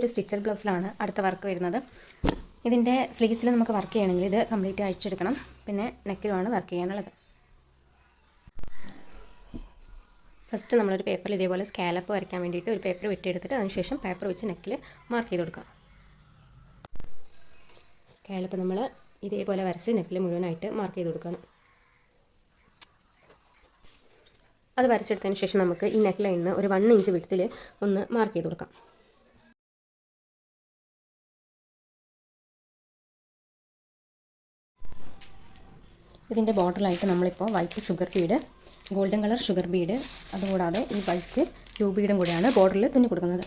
ഒരു സ്റ്റിച്ചഡ് ബ്ലൗസിലാണ് അടുത്ത വർക്ക് വരുന്നത്. ഇതിൻ്റെ സ്ലീവ്സിൽ നമുക്ക് വർക്ക് ചെയ്യണമെങ്കിൽ ഇത് കംപ്ലീറ്റ് അഴിച്ചെടുക്കണം. പിന്നെ നെക്കിലുമാണ് വർക്ക് ചെയ്യാനുള്ളത്. ഫസ്റ്റ് നമ്മളൊരു പേപ്പറിൽ ഇതേപോലെ സ്കാലപ്പ് വരയ്ക്കാൻ വേണ്ടിയിട്ട് ഒരു പേപ്പർ വെട്ടിയെടുത്തിട്ട് അതിനുശേഷം പേപ്പർ വെച്ച് നെക്കിൽ മാർക്ക് ചെയ്ത് കൊടുക്കാം. സ്കാലപ്പ് നമ്മൾ ഇതേപോലെ വരച്ച് നെക്കിൽ മുഴുവനായിട്ട് മാർക്ക് ചെയ്ത് കൊടുക്കണം. അത് വരച്ചെടുത്തതിന് ശേഷം നമുക്ക് ഈ നെക്ക് ലൈനിൽ ഒരു 1 ഇഞ്ച് വിഡ്ത്തിൽ ഒന്ന് മാർക്ക് ചെയ്ത് കൊടുക്കാം. ഇതിൻ്റെ ബോർഡറിലായിട്ട് നമ്മളിപ്പോൾ white sugar Bede, golden colour sugar Bede, അതുകൂടാതെ ഈ വൈറ്റ് ടൂ ബീഡും കൂടിയാണ് ബോർഡറിൽ തുന്നി കൊടുക്കുന്നത്.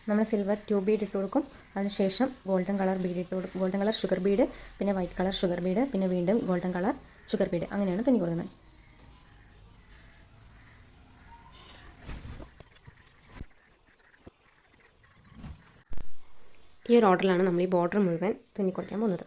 നമ്മൾ സിൽവർ ട്യൂബ് ബീഡ് ഇട്ട് കൊടുക്കും. അതിനുശേഷം ഗോൾഡൻ കളർ ബീഡ് ഇട്ട് കൊടുക്കും. ഗോൾഡൻ കളർ ഷുഗർ ബീഡ്, പിന്നെ വൈറ്റ് കളർ ഷുഗർ ബീഡ്, പിന്നെ വീണ്ടും ഗോൾഡൻ കളർ ഷുഗർ ബീഡ്, അങ്ങനെയാണ് തുന്നി കൊടുക്കുന്നത്. ഈ ഒരു ഓർഡറിലാണ് നമ്മൾ ഈ ബോർഡർ മുഴുവൻ തുന്നി കൊടുക്കാൻ പോകുന്നത്.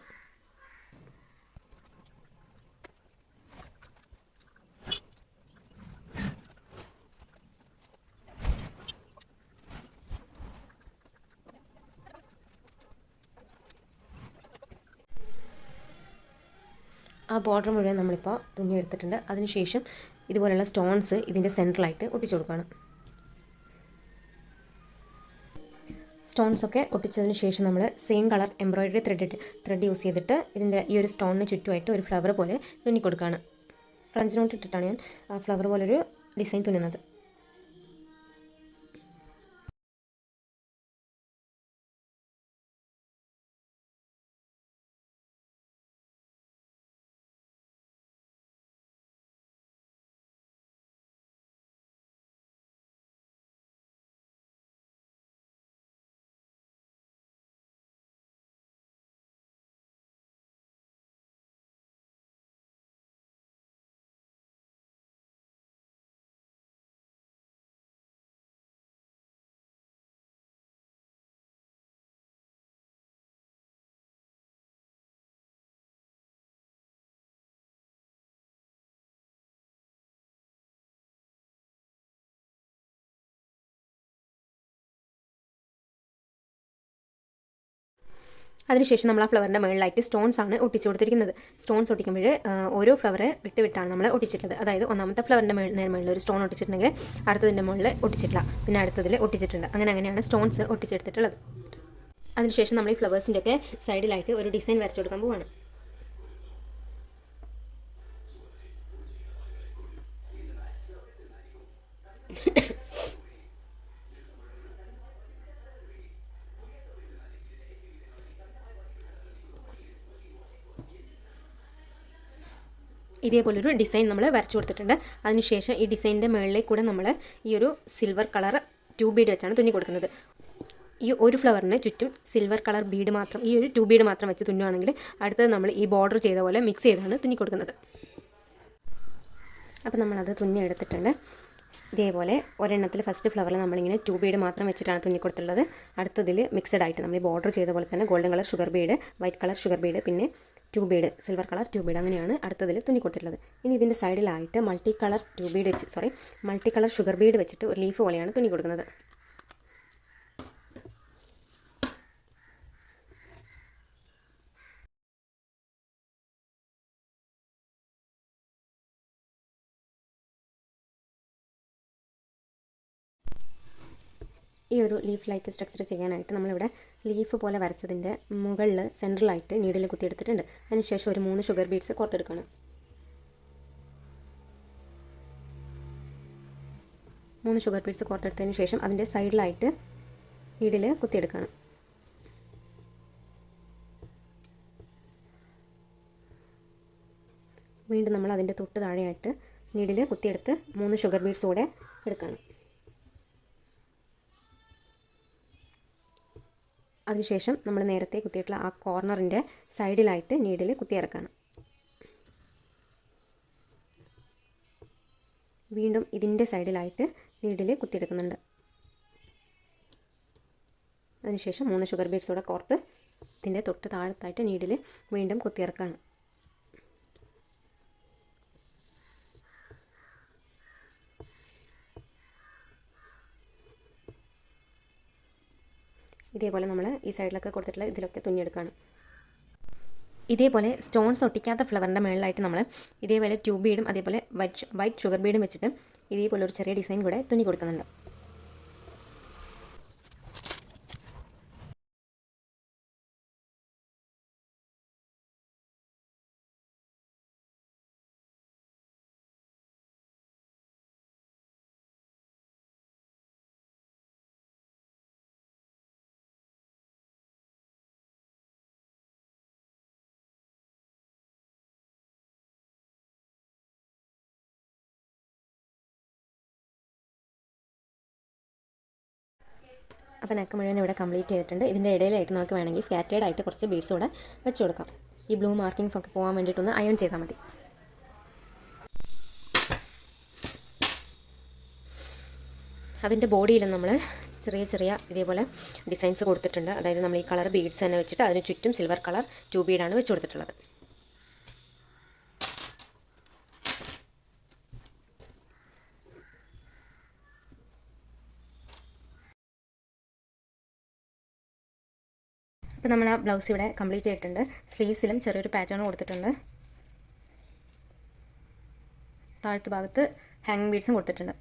ആ ബോർഡർ മുഴുവൻ നമ്മളിപ്പോൾ തുന്നിയെടുത്തിട്ടുണ്ട്. അതിനുശേഷം ഇതുപോലെയുള്ള സ്റ്റോൺസ് ഇതിൻ്റെ സെൻട്രലായിട്ട് ഒട്ടിച്ചു കൊടുക്കുകയാണ്. സ്റ്റോൺസൊക്കെ ഒട്ടിച്ചതിന് ശേഷം നമ്മൾ same colour embroidery thread use ചെയ്തിട്ട് ഇതിൻ്റെ ഈ ഒരു സ്റ്റോണിന് ചുറ്റുമായിട്ട് ഒരു ഫ്ലവർ പോലെ തുന്നി കൊടുക്കുകയാണ്. ഫ്രഞ്ച് നോട്ട് ഇട്ടിട്ടാണ് ഞാൻ ആ ഫ്ലവർ പോലൊരു ഡിസൈൻ തുന്നുന്നത്. അതിനുശേഷം നമ്മൾ ആ ഫ്ലവറിൻ്റെ മുകളിലായിട്ട് സ്റ്റോൺസ് ആണ് ഒട്ടിച്ചു കൊടുത്തിരിക്കുന്നത്. സ്റ്റോൺസ് ഒട്ടിക്കുമ്പോൾ ഓരോ ഫ്ലവറെ വിട്ടാണ് നമ്മൾ ഒട്ടിച്ചിട്ടുള്ളത്. അതായത് ഒന്നാമത്തെ ഫ്ലവറിൻ്റെ മുകളിൽ ഒരു സ്റ്റോൺ ഒട്ടിച്ചിട്ടുണ്ടെങ്കിൽ അടുത്തതിൻ്റെ മുകളിൽ ഒട്ടിച്ചിട്ടില്ല, പിന്നെ അടുത്തതിൽ ഒട്ടിച്ചിട്ടുണ്ട്. അങ്ങനെയാണ് സ്റ്റോൺസ് ഒട്ടിച്ചെടുത്തിട്ടുള്ളത്. അതിനുശേഷം നമ്മൾ ഈ ഫ്ലവേഴ്സിൻ്റെ ഒക്കെ സൈഡിലായിട്ട് ഒരു ഡിസൈൻ വരച്ചു കൊടുക്കാൻ പോവാണ്. ഇതേപോലൊരു ഡിസൈൻ നമ്മൾ വരച്ചു കൊടുത്തിട്ടുണ്ട്. അതിനുശേഷം ഈ ഡിസൈനിൻ്റെ മുകളിലേക്ക് കൂടെ നമ്മൾ ഈ ഒരു സിൽവർ കളർ ട്യൂബ് ബീഡ് വെച്ചാണ് തുന്നി കൊടുക്കുന്നത്. ഈ ഒരു ഫ്ലവറിന് ചുറ്റും സിൽവർ കളർ ബീഡ് മാത്രം, ഈ ഒരു ട്യൂബ് ബീഡ് മാത്രം വെച്ച് തുന്നുവാണെങ്കിൽ അടുത്തത് നമ്മൾ ഈ ബോർഡർ ചെയ്ത പോലെ മിക്സ് ചെയ്താണ് തുന്നി കൊടുക്കുന്നത്. അപ്പോൾ നമ്മളത് തുന്നി എടുത്തിട്ടുണ്ട്. ഇതേപോലെ ഒരെണ്ണത്തിൽ ഫസ്റ്റ് ഫ്ലവറിൽ നമ്മളിങ്ങനെ ട്യൂബ് ബീഡ് മാത്രം വെച്ചിട്ടാണ് തുന്നി കൊടുത്തിട്ടുള്ളത്. അടുത്തതിൽ മിക്സഡ് ആയിട്ട് നമ്മൾ ഈ ബോർഡർ ചെയ്ത പോലെ തന്നെ golden colour sugar bead, white colour sugar bead, പിന്നെ tube bead, silver colour tube bead, അങ്ങനെയാണ് അടുത്തതിൽ തുന്നി കൊടുത്തിട്ടുള്ളത്. ഇനി ഇതിൻ്റെ സൈഡിലായിട്ട് മൾട്ടി കളർ ഷുഗർ ബീഡ് വെച്ചിട്ട് ഒരു ലീഫ് പോലെയാണ് തുന്നി കൊടുക്കുന്നത്. ഈ ഒരു ലീഫ് ലൈക്ക് സ്ട്രക്ചർ ചെയ്യാനായിട്ട് നമ്മളിവിടെ ലീഫ് പോലെ വരച്ചതിൻ്റെ മുകളിൽ സെൻട്രലായിട്ട് നീഡിൽ കുത്തിയെടുത്തിട്ടുണ്ട്. അതിനുശേഷം ഒരു 3 ഷുഗർ ബീഡ്സ് കോർത്തെടുക്കുകയാണ്. 3 ഷുഗർ ബീഡ്സ് കോർത്തെടുത്തതിന് ശേഷം അതിൻ്റെ സൈഡിലായിട്ട് നീഡിൽ കുത്തിയെടുക്കുകയാണ്. വീണ്ടും നമ്മൾ അതിൻ്റെ തൊട്ട് താഴെയായിട്ട് നീഡിൽ കുത്തിയെടുത്ത് 3 ഷുഗർ ബീഡ്സ് കൂടെ എടുക്കുകയാണ്. അതിനുശേഷം നമ്മൾ നേരത്തെ കുത്തിയിട്ടുള്ള ആ കോർണറിൻ്റെ സൈഡിലായിട്ട് നീഡിൽ കുത്തിയിറക്കാണ്. വീണ്ടും ഇതിൻ്റെ സൈഡിലായിട്ട് നീഡിൽ കുത്തിയെടുക്കുന്നുണ്ട്. അതിനുശേഷം 3 ഷുഗർ ബീഡ്സ് കൂടെ കോർത്ത് ഇതിൻ്റെ തൊട്ട് താഴത്തായിട്ട് നീഡിൽ വീണ്ടും കുത്തിയിറക്കാണ്. ഇതേപോലെ നമ്മൾ ഈ സൈഡിലൊക്കെ കൊടുത്തിട്ടുള്ള ഇതിലൊക്കെ തുന്നിയെടുക്കുകയാണ്. ഇതേപോലെ സ്റ്റോൺസ് ഒട്ടിക്കാത്ത ഫ്ലവറിൻ്റെ മുകളിലായിട്ട് നമ്മൾ ഇതേപോലെ ട്യൂബ് ബീഡും അതേപോലെ വൈറ്റ് ഷുഗർ ബീഡും വെച്ചിട്ട് ഇതേപോലെ ഒരു ചെറിയ ഡിസൈൻ കൂടെ തുന്നി കൊടുക്കുന്നുണ്ട്. അപ്പോൾ നെക്ക് മുഴുവൻ ഇവിടെ കംപ്ലീറ്റ് ചെയ്തിട്ടുണ്ട്. ഇതിൻ്റെ ഇടയിലായിട്ട് നമുക്ക് വേണമെങ്കിൽ സ്കാറ്റേഡ് ആയിട്ട് കുറച്ച് ബീഡ്സ് കൂടെ വെച്ച് കൊടുക്കാം. ഈ ബ്ലൂ മാർക്കിങ്സ് ഒക്കെ പോകാൻ വേണ്ടിയിട്ടൊന്ന് അയൺ ചെയ്താൽ മതി. അതിൻ്റെ ബോഡിയിലും നമ്മൾ ചെറിയ ഇതേപോലെ ഡിസൈൻസ് കൊടുത്തിട്ടുണ്ട്. അതായത് നമ്മൾ ഈ കളർ ബീഡ്സ് തന്നെ വെച്ചിട്ട് അതിന് ചുറ്റും സിൽവർ കളർ ട്യൂബ് ബീഡാണ് വെച്ച് കൊടുത്തിട്ടുള്ളത്. അപ്പോൾ നമ്മൾ ആ ബ്ലൗസ് ഇവിടെ കംപ്ലീറ്റ് ചെയ്തിട്ടുണ്ട്. സ്ലീവ്സിലും ചെറിയൊരു പാറ്റേൺ കൊടുത്തിട്ടുണ്ട്. താഴത്തെ ഭാഗത്ത് ഹാങ്ങിങ് ബീഡ്സും കൊടുത്തിട്ടുണ്ട്.